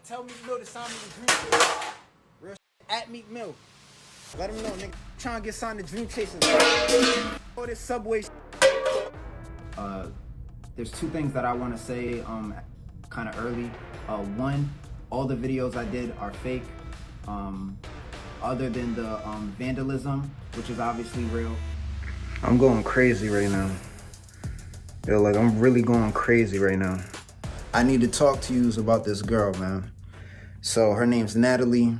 Tell Meek Mill to sign me the Dream Chasers. Real shit. At Meek Mill. Let him know, nigga. Trying to get signed to Dream Chasers. Oh, this subway. There's two things that I want to say kind of early. One, all the videos I did are fake. Other than the vandalism, which is obviously real. I'm going crazy right now. Yo, like I'm really going crazy right now. I need to talk to you about this girl, man. So her name's Natalie.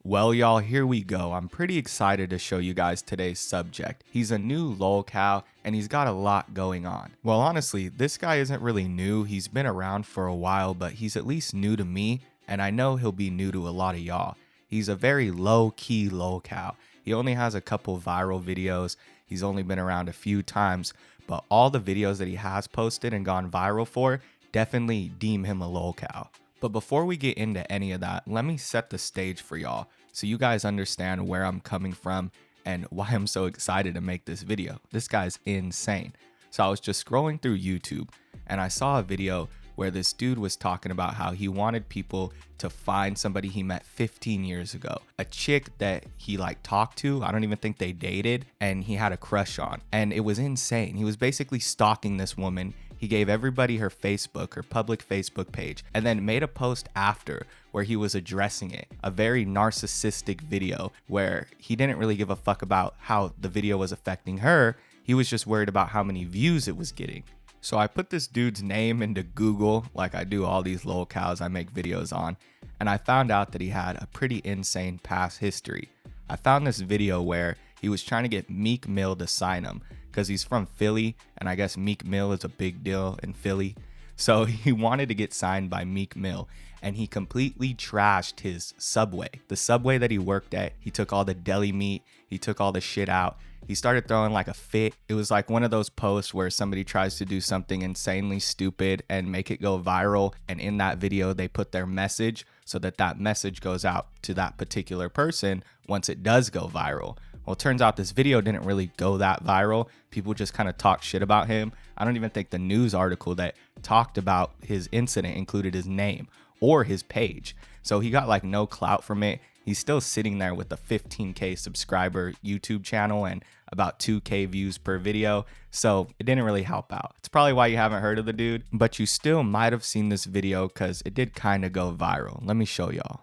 Well, y'all, here we go. I'm pretty excited to show you guys today's subject. He's a new lolcow, and he's got a lot going on. Well, honestly, this guy isn't really new. He's been around for a while, but he's at least new to me, and I know he'll be new to a lot of y'all. He's a very low-key lolcow. He only has a couple viral videos. He's only been around a few times, but all the videos that he has posted and gone viral for definitely deem him a lolcow. But before we get into any of that, let me set the stage for y'all so you guys understand where I'm coming from and why I'm so excited to make this video. This guy's insane. So I was just scrolling through YouTube and I saw a video where this dude was talking about how he wanted people to find somebody he met 15 years ago, a chick that he like talked to. I don't even think they dated, and he had a crush on, and it was insane. He was basically stalking this woman. He gave everybody her Facebook, her public Facebook page, and then made a post after where he was addressing it. A very narcissistic video where he didn't really give a fuck about how the video was affecting her. He was just worried about how many views it was getting. So I put this dude's name into Google, like I do all these lolcows I make videos on, and I found out that he had a pretty insane past history. I found this video where he was trying to get Meek Mill to sign him because he's from Philly, and I guess Meek Mill is a big deal in Philly. So he wanted to get signed by Meek Mill, and he completely trashed his Subway. The Subway that he worked at, he took all the deli meat, he took all the shit out. He started throwing like a fit. It was like one of those posts where somebody tries to do something insanely stupid and make it go viral. And in that video, they put their message so that that message goes out to that particular person once it does go viral. Well, it turns out this video didn't really go that viral. People just kind of talked shit about him. I don't even think the news article that talked about his incident included his name or his page. So he got like no clout from it. He's still sitting there with a 15K subscriber YouTube channel and about 2K views per video. So it didn't really help out. It's probably why you haven't heard of the dude, but you still might have seen this video because it did kind of go viral. Let me show y'all.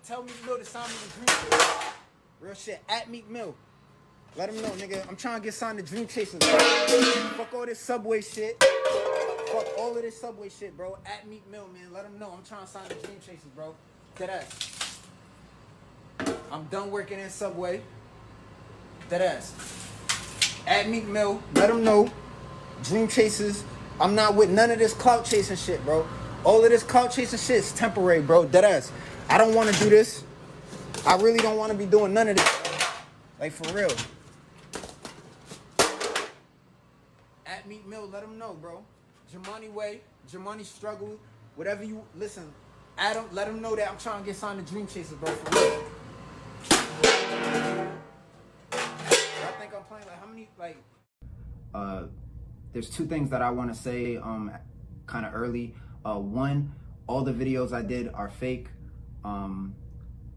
Tell Meek Mill to sign me the Dream Chasers. Real shit. At Meek Mill. Let him know, nigga. I'm trying to get signed to Dream Chasers. Fuck all this Subway shit. Fuck all of this Subway shit, bro. At Meek Mill, man. Let him know. I'm trying to sign the Dream Chasers, bro. Deadass. I'm done working in Subway. Deadass. At Meek Mill. Let him know. Dream Chasers. I'm not with none of this clout chasing shit, bro. All of this clout chasing shit is temporary, bro. Deadass. I don't want to do this. I really don't want to be doing none of this. Like, for real. At Meek Mill, let him know, bro. Jamani way, Jamani struggle, whatever you listen. Adam, let him know that I'm trying to get signed to Dream Chasers, bro. For real. I think I'm playing like how many like. There's two things that I want to say kind of early. One, all the videos I did are fake.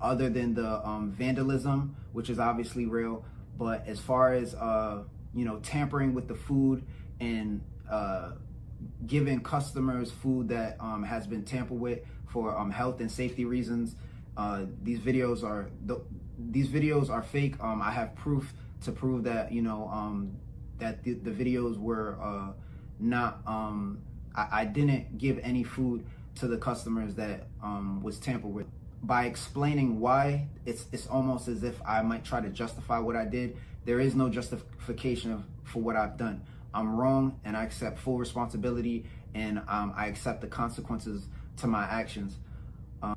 Other than the vandalism, which is obviously real, but as far as you know, tampering with the food and giving customers food that has been tampered with for health and safety reasons, these videos are fake. I have proof to prove that, you know, that the videos were not. I didn't give any food to the customers that was tampered with. By explaining why, it's almost as if I might try to justify what I did. There is no justification for what I've done. I'm wrong, and I accept full responsibility, and I accept the consequences to my actions.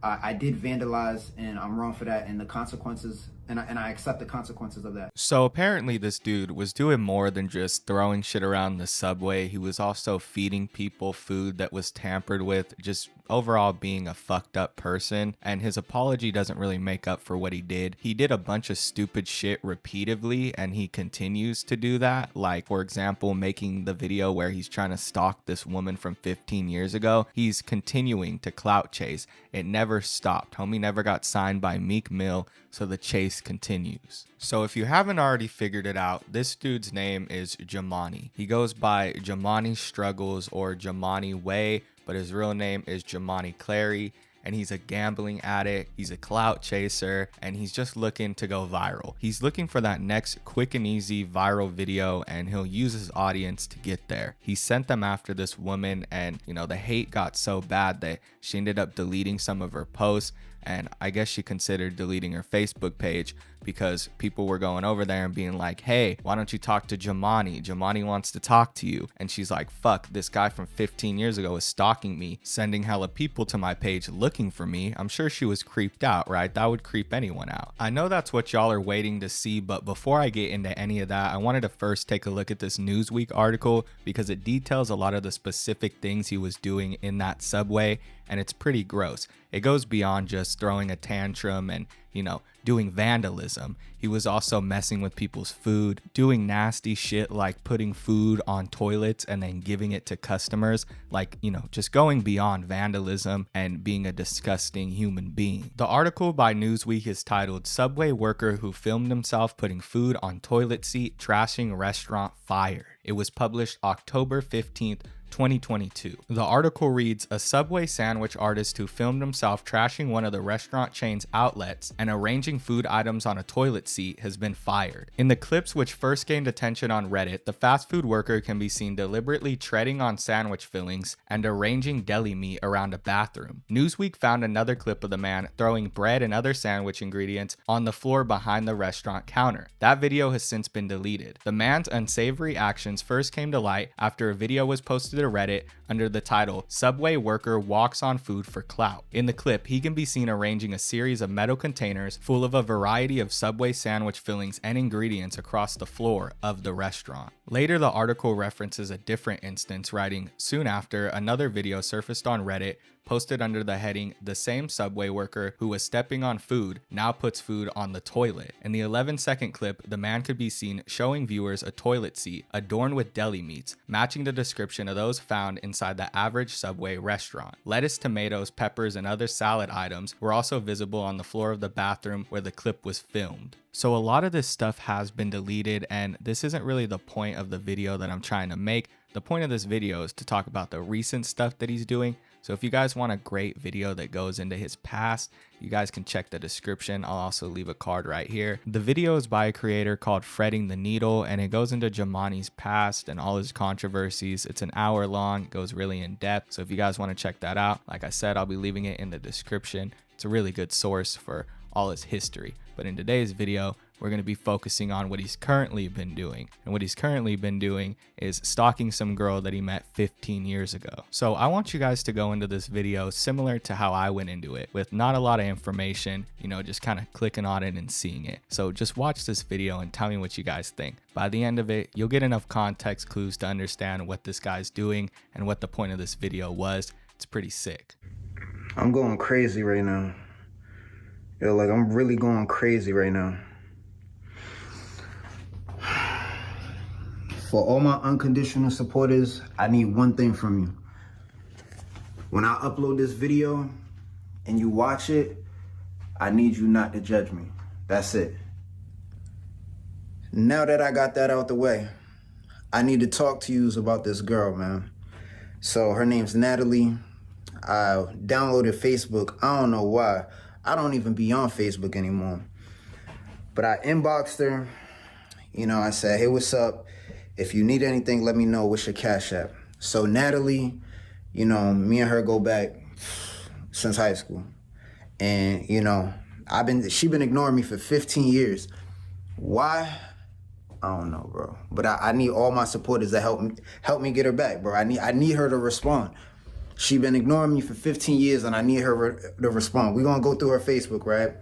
I did vandalize, and I'm wrong for that, and the consequences and I accept the consequences of that. So apparently this dude was doing more than just throwing shit around the subway. He was also feeding people food that was tampered with, just overall being a fucked up person. And his apology doesn't really make up for what he did. He did a bunch of stupid shit repeatedly, and he continues to do that. Like, for example, making the video where he's trying to stalk this woman from 15 years ago. He's continuing to clout chase. It never stopped. Homie never got signed by Meek Mill, so the chase continues. So if you haven't already figured it out, this dude's name is Jumanne. He goes by Jumanne Struggles or Jumanne Way, but his real name is Jumanne Clary. And he's a gambling addict, he's a clout chaser, and he's just looking to go viral. He's looking for that next quick and easy viral video, and he'll use his audience to get there. He sent them after this woman, and the hate got so bad that she ended up deleting some of her posts, and I guess she considered deleting her Facebook page because people were going over there and being like, hey, why don't you talk to Jumanne? Jumanne wants to talk to you. And she's like, fuck, this guy from 15 years ago is stalking me, sending hella people to my page looking for me. I'm sure she was creeped out, right? That would creep anyone out. I know that's what y'all are waiting to see, but before I get into any of that, I wanted to first take a look at this Newsweek article because it details a lot of the specific things he was doing in that subway, and it's pretty gross. It goes beyond just throwing a tantrum and, doing vandalism. He was also messing with people's food, doing nasty shit like putting food on toilets and then giving it to customers, like, just going beyond vandalism and being a disgusting human being. The article by Newsweek is titled "Subway Worker Who Filmed Himself Putting Food on Toilet Seat Trashing Restaurant Fired." It was published October 15th, 2022. The article reads, a Subway sandwich artist who filmed himself trashing one of the restaurant chain's outlets and arranging food items on a toilet seat has been fired. In the clips which first gained attention on Reddit, the fast food worker can be seen deliberately treading on sandwich fillings and arranging deli meat around a bathroom. Newsweek found another clip of the man throwing bread and other sandwich ingredients on the floor behind the restaurant counter. That video has since been deleted. The man's unsavory actions first came to light after a video was posted to Reddit under the title "Subway Worker Walks on Food for Clout." In the clip, he can be seen arranging a series of metal containers full of a variety of Subway sandwich fillings and ingredients across the floor of the restaurant. Later, the article references a different instance, writing, soon after, another video surfaced on Reddit posted under the heading, "The same Subway worker who was stepping on food now puts food on the toilet." In the 11-second clip, the man could be seen showing viewers a toilet seat adorned with deli meats, matching the description of those found inside the average Subway restaurant. Lettuce, tomatoes, peppers, and other salad items were also visible on the floor of the bathroom where the clip was filmed. So a lot of this stuff has been deleted, and this isn't really the point of the video that I'm trying to make. The point of this video is to talk about the recent stuff that he's doing. So if you guys want a great video that goes into his past, you guys can check the description. I'll also leave a card right here. The video is by a creator called Fretting the Needle, and it goes into Jumanne's past and all his controversies. It's an hour long, goes really in depth. So if you guys want to check that out, like I said, I'll be leaving it in the description. It's a really good source for all his history. But in today's video, we're going to be focusing on what he's currently been doing. And what he's currently been doing is stalking some girl that he met 15 years ago. So I want you guys to go into this video similar to how I went into it, with not a lot of information, just kind of clicking on it and seeing it. So just watch this video and tell me what you guys think. By the end of it, you'll get enough context clues to understand what this guy's doing and what the point of this video was. It's pretty sick. I'm going crazy right now. Yo, like, I'm really going crazy right now. For all my unconditional supporters, I need one thing from you. When I upload this video and you watch it, I need you not to judge me. That's it. Now that I got that out the way, I need to talk to you about this girl, man. So her name's Natalie. I downloaded Facebook. I don't know why. I don't even be on Facebook anymore. But I inboxed her. I said, hey, what's up? If you need anything, let me know. What's your Cash App? So Natalie, me and her go back since high school. And, she been ignoring me for 15 years. Why? I don't know, bro. But I need all my supporters to help me get her back, bro. I need her to respond. She been ignoring me for 15 years, and I need her to respond. We're going to go through her Facebook, right?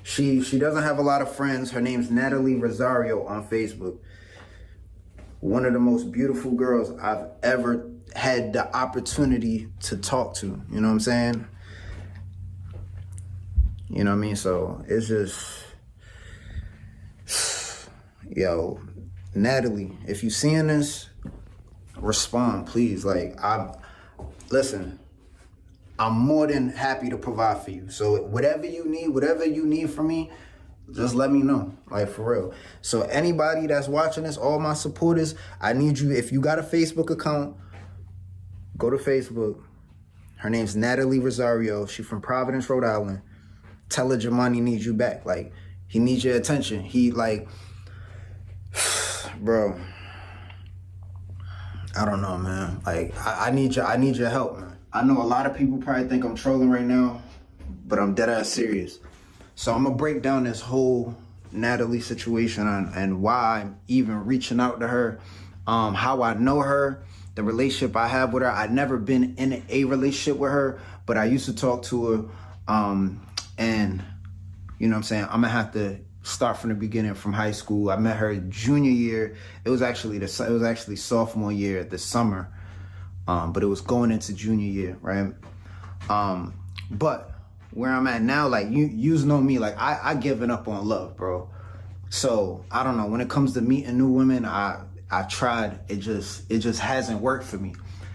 She doesn't have a lot of friends. Her name's Natalie Rosario on Facebook. One of the most beautiful girls I've ever had the opportunity to talk to. You know what I'm saying? You know what I mean? So it's just, yo, Natalie, if you seeing this, respond, please. Like, listen, I'm more than happy to provide for you. So whatever you need from me, just let me know, like, for real. So anybody that's watching this, all my supporters, I need you, if you got a Facebook account, go to Facebook. Her name's Natalie Rosario. She's from Providence, Rhode Island. Tell her Jumanne needs you back. Like, he needs your attention. He, like, bro, I don't know, man. Like, I need your help, man. I know a lot of people probably think I'm trolling right now, but I'm dead ass serious. So I'm gonna break down this whole Natalie situation and why I'm even reaching out to her, how I know her, the relationship I have with her. I've never been in a relationship with her, but I used to talk to her, and you know what I'm saying, I'm gonna have to start from the beginning, from high school. I met her junior year. It was actually sophomore year, this summer, but it was going into junior year, right? But where I'm at now, like, you know me, like, I given up on love, bro. So I don't know, when it comes to meeting new women, I tried, it just hasn't worked for me.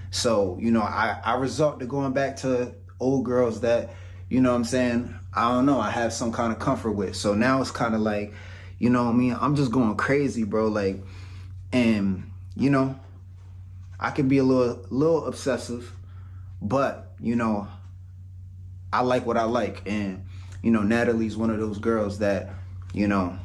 So, you know, I resort to going back to old girls that, you know what I'm saying, I don't know, I have some kind of comfort with. So now it's kind of like, you know what I mean, I'm just going crazy, bro. Like, and, you know, I could be a little obsessive, but, you know, I like what I like. And, you know, Natalie's one of those girls that, you know,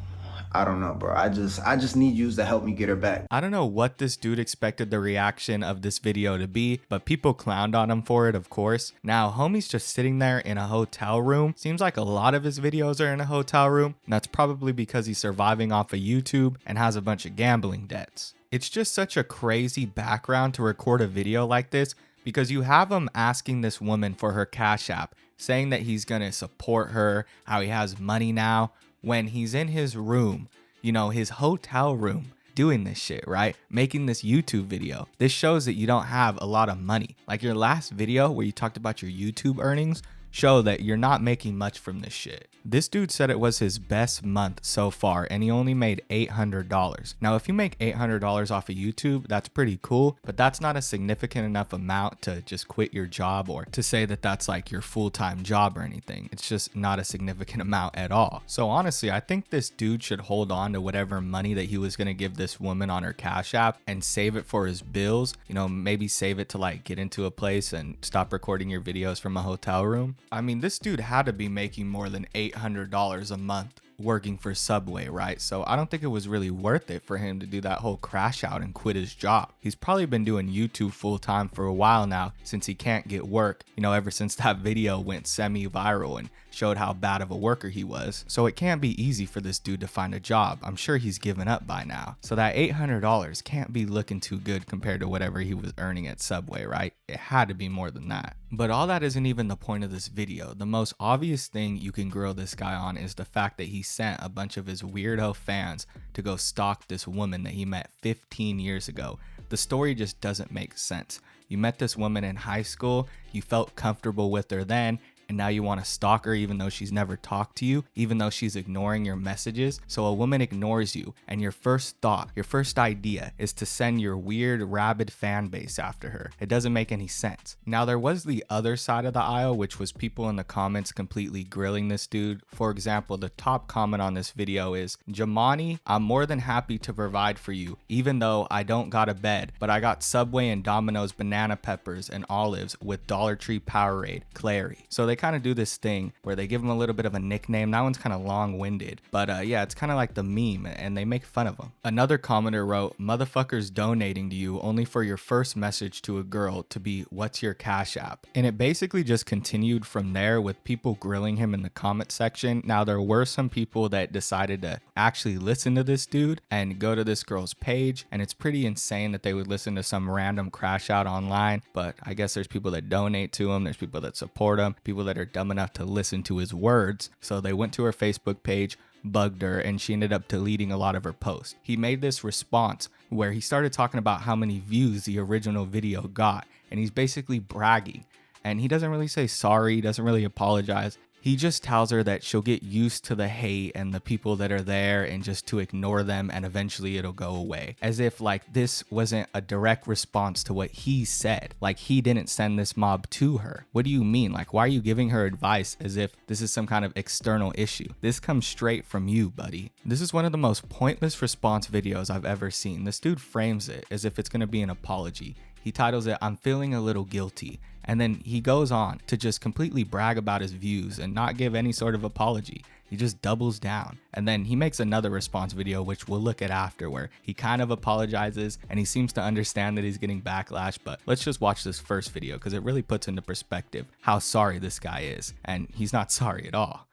I don't know, bro. I just need you to help me get her back. I don't know what this dude expected the reaction of this video to be, but people clowned on him for it, of course. Now, homie's just sitting there in a hotel room. Seems like a lot of his videos are in a hotel room, and that's probably because he's surviving off of YouTube and has a bunch of gambling debts. It's just such a crazy background to record a video like this, because you have him asking this woman for her Cash App, saying that he's gonna support her, how he has money now, when he's in his room, you know, his hotel room, doing this shit, right? Making this YouTube video. This shows that you don't have a lot of money. Like your last video where you talked about your YouTube earnings show that you're not making much from this shit. This dude said it was his best month so far and he only made $800. Now, if you make $800 off of YouTube, that's pretty cool, but that's not a significant enough amount to just quit your job or to say that that's like your full-time job or anything. It's just not a significant amount at all. So honestly, I think this dude should hold on to whatever money that he was gonna give this woman on her Cash App and save it for his bills. You know, maybe save it to like get into a place and stop recording your videos from a hotel room. I mean, this dude had to be making more than $800 a month working for Subway, right? So I don't think it was really worth it for him to do that whole crash out and quit his job. He's probably been doing YouTube full time for a while now since he can't get work, you know, ever since that video went semi-viral and showed how bad of a worker he was. So it can't be easy for this dude to find a job. I'm sure he's given up by now. So that $800 can't be looking too good compared to whatever he was earning at Subway, right? It had to be more than that. But all that isn't even the point of this video. The most obvious thing you can grill this guy on is the fact that he sent a bunch of his weirdo fans to go stalk this woman that he met 15 years ago. The story just doesn't make sense. You met this woman in high school, you felt comfortable with her then, and now you want to stalk her even though she's never talked to you, even though she's ignoring your messages. So a woman ignores you and your first thought, your first idea is to send your weird rabid fan base after her. It doesn't make any sense. Now there was the other side of the aisle, which was people in the comments completely grilling this dude. For example, the top comment on this video is, Jumanne, I'm more than happy to provide for you, even though I don't got a bed, but I got Subway and Domino's banana peppers and olives with Dollar Tree Powerade, Clary. So they kind of do this thing where they give him a little bit of a nickname. That one's kind of long-winded, but yeah, it's kind of like the meme and they make fun of him. Another commenter wrote, motherfuckers donating to you only for your first message to a girl to be, what's your Cash App? And it basically just continued from there with people grilling him in the comment section. Now there were some people that decided to actually listen to this dude and go to this girl's page, and it's pretty insane that they would listen to some random crash out online. But I guess there's people that donate to him, there's people that support him, people that are dumb enough to listen to his words. So they went to her Facebook page, bugged her, and she ended up deleting a lot of her posts. He made this response where he started talking about how many views the original video got, and he's basically bragging. And he doesn't really say sorry, doesn't really apologize. He just tells her that she'll get used to the hate and the people that are there and just to ignore them, and eventually it'll go away. As if like this wasn't a direct response to what he said. Like he didn't send this mob to her. What do you mean? Like, why are you giving her advice as if this is some kind of external issue? This comes straight from you, buddy. This is one of the most pointless response videos I've ever seen. This dude frames it as if it's gonna be an apology. He titles it, "I'm feeling a little guilty." And then he goes on to just completely brag about his views and not give any sort of apology. He just doubles down. And then he makes another response video, which we'll look at after, where he kind of apologizes and he seems to understand that he's getting backlash. But let's just watch this first video because it really puts into perspective how sorry this guy is. And he's not sorry at all.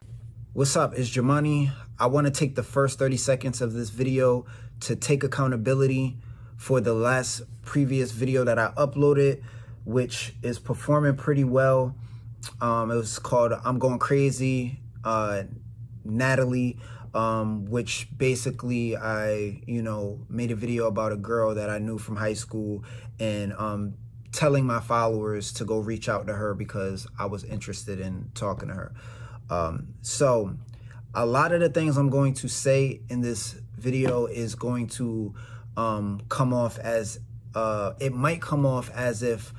What's up? It's Jumanne. I want to take the first 30 seconds of this video to take accountability for the previous video that I uploaded, which is performing pretty well. It was called I'm Going Crazy, Natalie, which basically I, made a video about a girl that I knew from high school, and telling my followers to go reach out to her because I was interested in talking to her. So a lot of the things I'm going to say in this video is going to come off as, it might come off as if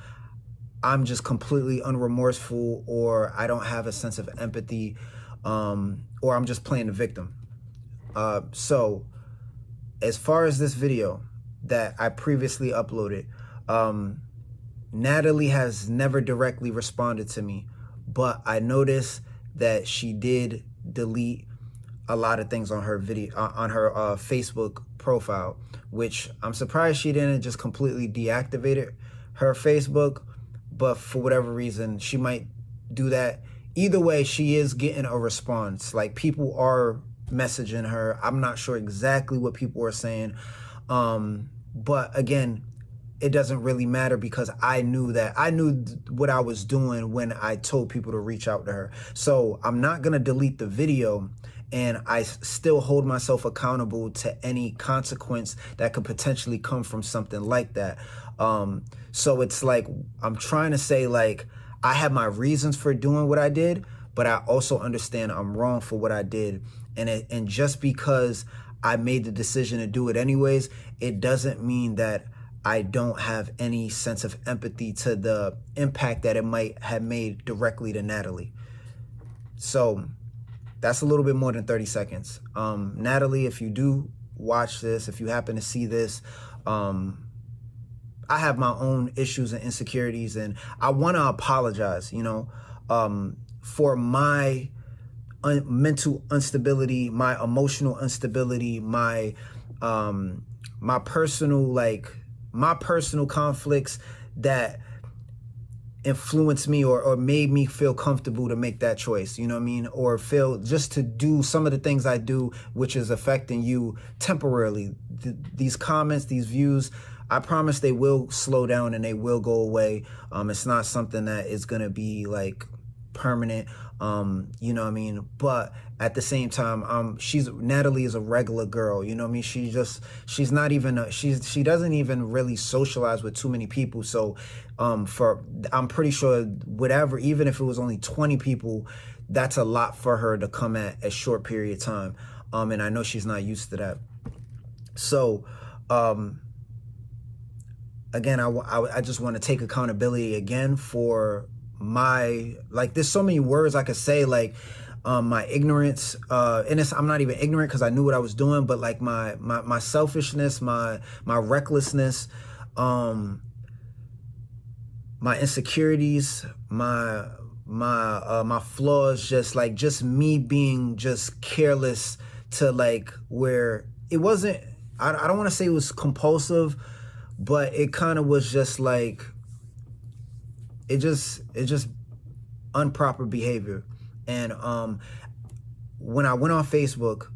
I'm just completely unremorseful, or I don't have a sense of empathy, or I'm just playing the victim. So as far as this video that I previously uploaded, Natalie has never directly responded to me, but I noticed that she did delete a lot of things on her video, on her Facebook profile, which I'm surprised she didn't just completely deactivate her Facebook. But for whatever reason, she might do that. Either way, she is getting a response. Like, people are messaging her. I'm not sure exactly what people are saying. But again, it doesn't really matter because I knew what I was doing when I told people to reach out to her. So I'm not going to delete the video, and I still hold myself accountable to any consequence that could potentially come from something like that. So it's like, I'm trying to say, like, I have my reasons for doing what I did, but I also understand I'm wrong for what I did. And just because I made the decision to do it anyways, it doesn't mean that I don't have any sense of empathy to the impact that it might have made directly to Natalie. So that's a little bit more than 30 seconds. Natalie, if you do watch this, if you happen to see this, I have my own issues and insecurities, and I want to apologize, for my mental instability, my emotional instability, my personal conflicts that influenced me or made me feel comfortable to make that choice, you know what I mean? Or feel just to do some of the things I do, which is affecting you temporarily. These comments, these views, I promise they will slow down and they will go away. It's not something that is going to be like permanent, you know what I mean? But at the same time, Natalie is a regular girl, you know what I mean? She doesn't even really socialize with too many people. So I'm pretty sure whatever, even if it was only 20 people, that's a lot for her to come at a short period of time. And I know she's not used to that. So, again, I just want to take accountability again for there's so many words I could say, like, my ignorance, and I'm not even ignorant because I knew what I was doing, but like my selfishness, my recklessness, my insecurities, my flaws, just me being just careless to like where it wasn't, I don't want to say it was compulsive, but it kind of was just like, it just improper behavior. And when I went on Facebook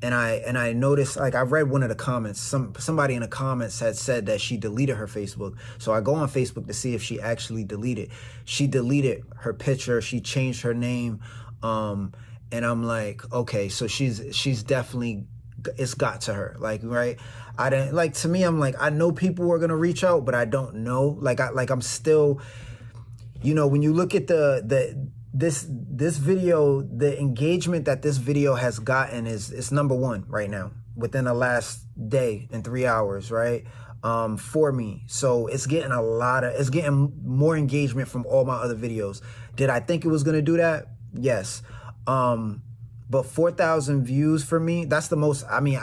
and I noticed, like, I read one of the comments. Somebody in the comments had said that she deleted her Facebook. So I go on Facebook to see if she actually deleted. She deleted her picture. She changed her name. And I'm like, okay, so she's definitely, it's got to her. Like, right? I didn't, like, to me, I'm like, I know people are gonna reach out, but I don't know. Like, I'm still, you know, when you look at this video, the engagement that this video has gotten is number one right now within the last day and 3 hours, right? For me. So it's getting it's getting more engagement from all my other videos. Did I think it was gonna do that? Yes. But 4,000 views for me, that's the most, I mean,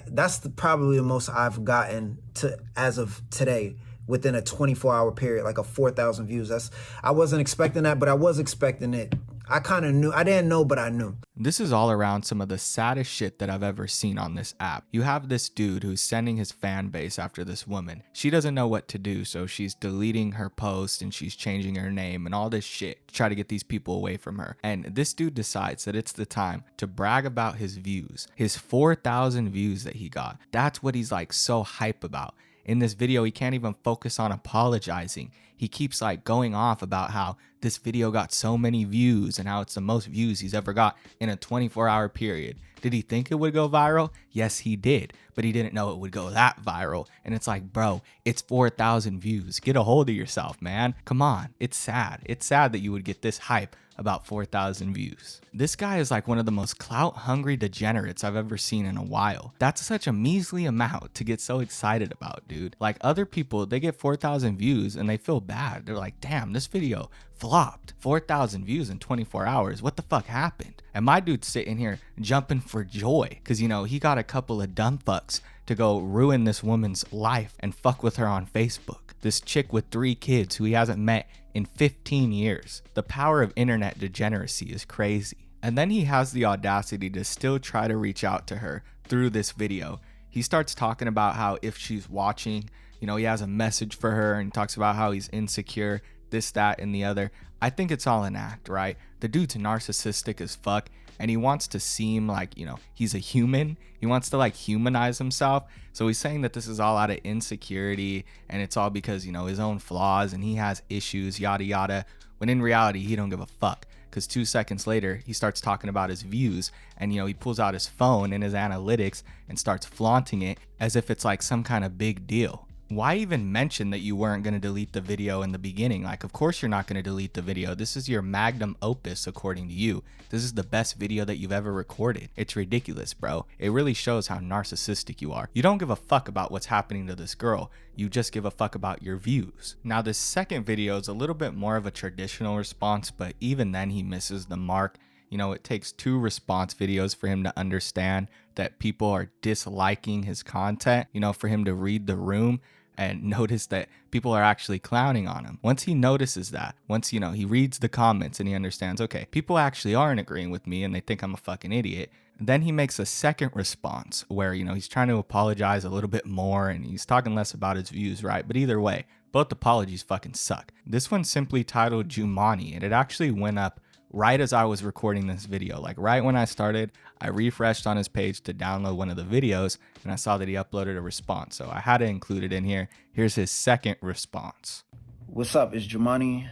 that's probably the most I've gotten to as of today within a 24-hour period, like a 4,000 views. I wasn't expecting that, but I was expecting it. I kind of knew. I didn't know, but I knew. This is all around some of the saddest shit that I've ever seen on this app. You have this dude who's sending his fan base after this woman. She doesn't know what to do, so she's deleting her post and she's changing her name and all this shit to try to get these people away from her. And this dude decides that it's the time to brag about his views. His 4,000 views that he got. That's what he's like so hype about. In this video, he can't even focus on apologizing. He keeps like going off about how this video got so many views and how it's the most views he's ever got in a 24-hour period. Did he think it would go viral? Yes, he did, but he didn't know it would go that viral. And it's like, bro, it's 4,000 views. Get a hold of yourself, man. Come on. It's sad. It's sad that you would get this hype about 4,000 views. This guy is like one of the most clout-hungry degenerates I've ever seen in a while. That's such a measly amount to get so excited about, dude. Like other people, they get 4,000 views and they feel bad. They're like, damn, this video flopped. 4,000 views in 24 hours. What the fuck happened? And my dude's sitting here jumping for joy because, you know, he got a couple of dumb fucks to go ruin this woman's life and fuck with her on Facebook. This chick with 3 kids who he hasn't met in 15 years. The power of internet degeneracy is crazy. And then he has the audacity to still try to reach out to her through this video. He starts talking about how if she's watching, you know, he has a message for her and talks about how he's insecure, this, that, and the other. I think it's all an act, right? The dude's narcissistic as fuck. And he wants to seem like, you know, he's a human. He wants to like humanize himself. So he's saying that this is all out of insecurity and it's all because, you know, his own flaws and he has issues, yada, yada. When in reality, he don't give a fuck. Because 2 seconds later, he starts talking about his views and, you know, he pulls out his phone and his analytics and starts flaunting it as if it's like some kind of big deal. Why even mention that you weren't going to delete the video in the beginning? Like, of course you're not going to delete the video. This is your magnum opus, according to you. This is the best video that you've ever recorded. It's ridiculous, bro. It really shows how narcissistic you are. You don't give a fuck about what's happening to this girl. You just give a fuck about your views. Now, this second video is a little bit more of a traditional response, but even then he misses the mark. You know, it takes 2 response videos for him to understand that people are disliking his content, you know, for him to read the room and notice that people are actually clowning on him. Once he notices that, once, you know, he reads the comments and he understands, okay, people actually aren't agreeing with me and they think I'm a fucking idiot. Then he makes a second response where, you know, he's trying to apologize a little bit more and he's talking less about his views, right? But either way, both apologies fucking suck. This one's simply titled Jumanne and it actually went up right as I was recording this video. Like right when I started, I refreshed on his page to download one of the videos and I saw that he uploaded a response. So I had to include it in here. Here's his second response. What's up? It's Jumanne.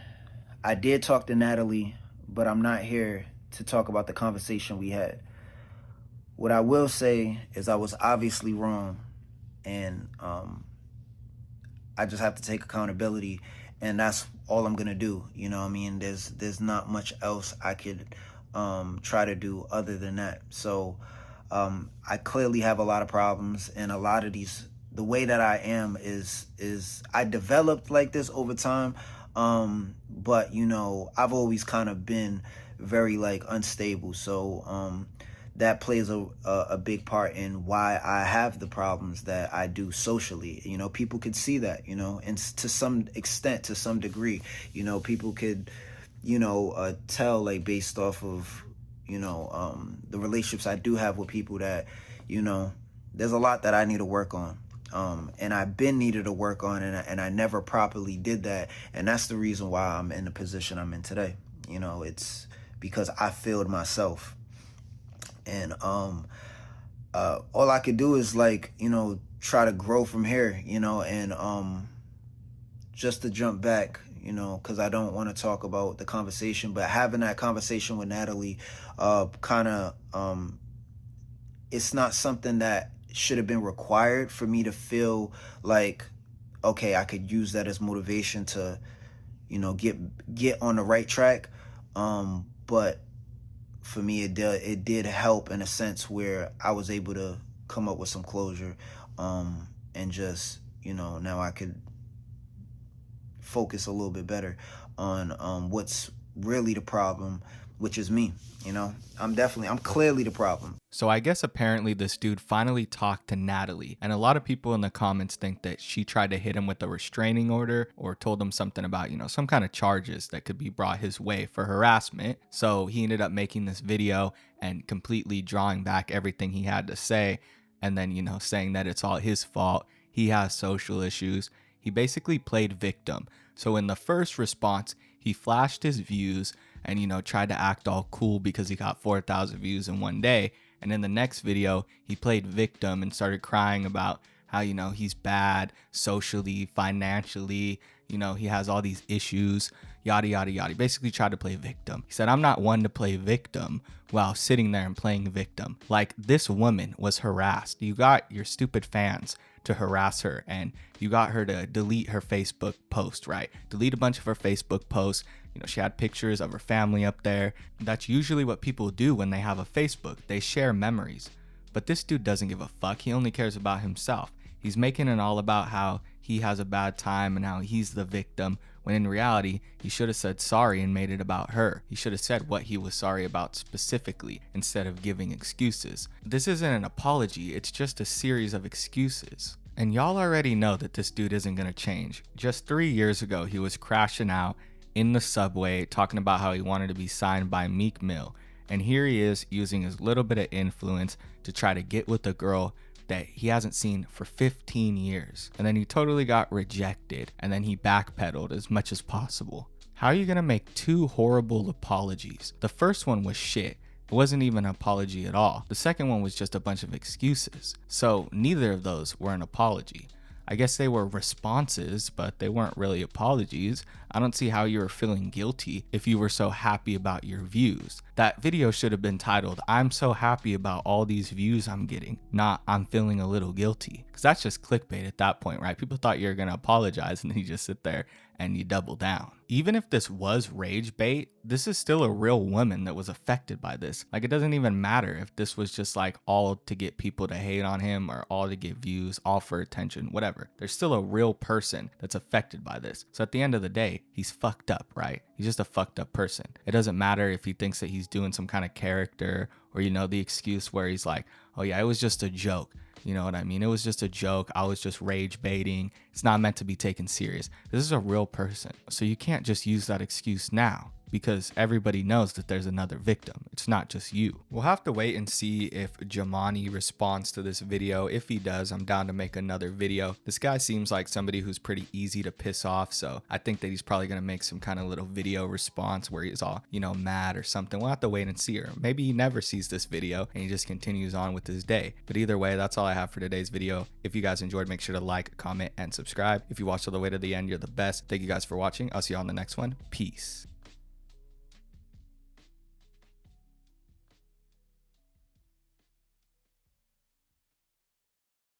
I did talk to Natalie, but I'm not here to talk about the conversation we had. What I will say is I was obviously wrong and I just have to take accountability. And that's all I'm gonna do. You know what I mean? There's not much else I could try to do other than that. So I clearly have a lot of problems, and a lot of these, the way that I am is I developed like this over time. But you know, I've always kind of been very like unstable. So that plays a big part in why I have the problems that I do socially. You know, people could see that, you know, and to some extent, to some degree, you know, people could, you know, tell like based off of, you know, the relationships I do have with people that, you know, there's a lot that I need to work on. And I've been needed to work on and I never properly did that. And that's the reason why I'm in the position I'm in today. You know, it's because I failed myself. And all I could do is, like, you know, try to grow from here, you know. And just to jump back, you know, because I don't want to talk about the conversation, but having that conversation with Natalie, kind of, it's not something that should have been required for me to feel like, okay, I could use that as motivation to, you know, get on the right track. But for me, it did help in a sense where I was able to come up with some closure, and just, you know, now I could focus a little bit better on what's really the problem, which is me. You know, I'm clearly the problem. So I guess apparently this dude finally talked to Natalie, and a lot of people in the comments think that she tried to hit him with a restraining order or told him something about, you know, some kind of charges that could be brought his way for harassment. So he ended up making this video and completely drawing back everything he had to say, and then, you know, saying that it's all his fault. He has social issues. He basically played victim. So in the first response, he flashed his views and, you know, tried to act all cool because he got 4,000 views in one day. And in the next video, he played victim and started crying about how, you know, he's bad socially, financially, you know, he has all these issues, yada, yada, yada. He basically tried to play victim. He said, I'm not one to play victim, while sitting there and playing victim. Like, this woman was harassed. You got your stupid fans to harass her, and you got her to delete her Facebook post, right? Delete a bunch of her Facebook posts. You know, she had pictures of her family up there. That's usually what people do when they have a Facebook. They share memories. But this dude doesn't give a fuck. He only cares about himself. He's making it all about how he has a bad time and how he's the victim, when in reality, he should have said sorry and made it about her. He should have said what he was sorry about specifically, instead of giving excuses. This isn't an apology, it's just a series of excuses. And y'all already know that this dude isn't gonna change. Just 3 years ago, he was crashing out in the subway, talking about how he wanted to be signed by Meek Mill. And here he is using his little bit of influence to try to get with a girl that he hasn't seen for 15 years. And then he totally got rejected, and then he backpedaled as much as possible. How are you gonna make two horrible apologies? The first one was shit. It wasn't even an apology at all. The second one was just a bunch of excuses. So neither of those were an apology. I guess they were responses, but they weren't really apologies. I don't see how you were feeling guilty if you were so happy about your views. That video should have been titled, I'm so happy about all these views I'm getting, not I'm feeling a little guilty. Because that's just clickbait at that point, right? People thought you were going to apologize, and then you just sit there and you double down. Even if this was rage bait, this is still a real woman that was affected by this. Like, it doesn't even matter if this was just like all to get people to hate on him or all to get views, all for attention, whatever. There's still a real person that's affected by this. So at the end of the day, he's fucked up, right? He's just a fucked up person. It doesn't matter if he thinks that he's doing some kind of character, or, you know, the excuse where he's like, oh yeah, it was just a joke. You know what I mean? It was just a joke. I was just rage baiting. It's not meant to be taken serious. This is a real person. So you can't just use that excuse now, because everybody knows that there's another victim. It's not just you. We'll have to wait and see if Jumanne responds to this video. If he does, I'm down to make another video. This guy seems like somebody who's pretty easy to piss off, so I think that he's probably gonna make some kind of little video response where he's all, you know, mad or something. We'll have to wait and see. Or maybe he never sees this video and he just continues on with his day. But either way, that's all I have for today's video. If you guys enjoyed, make sure to like, comment, and subscribe. If you watched all the way to the end, you're the best. Thank you guys for watching. I'll see you on the next one. Peace.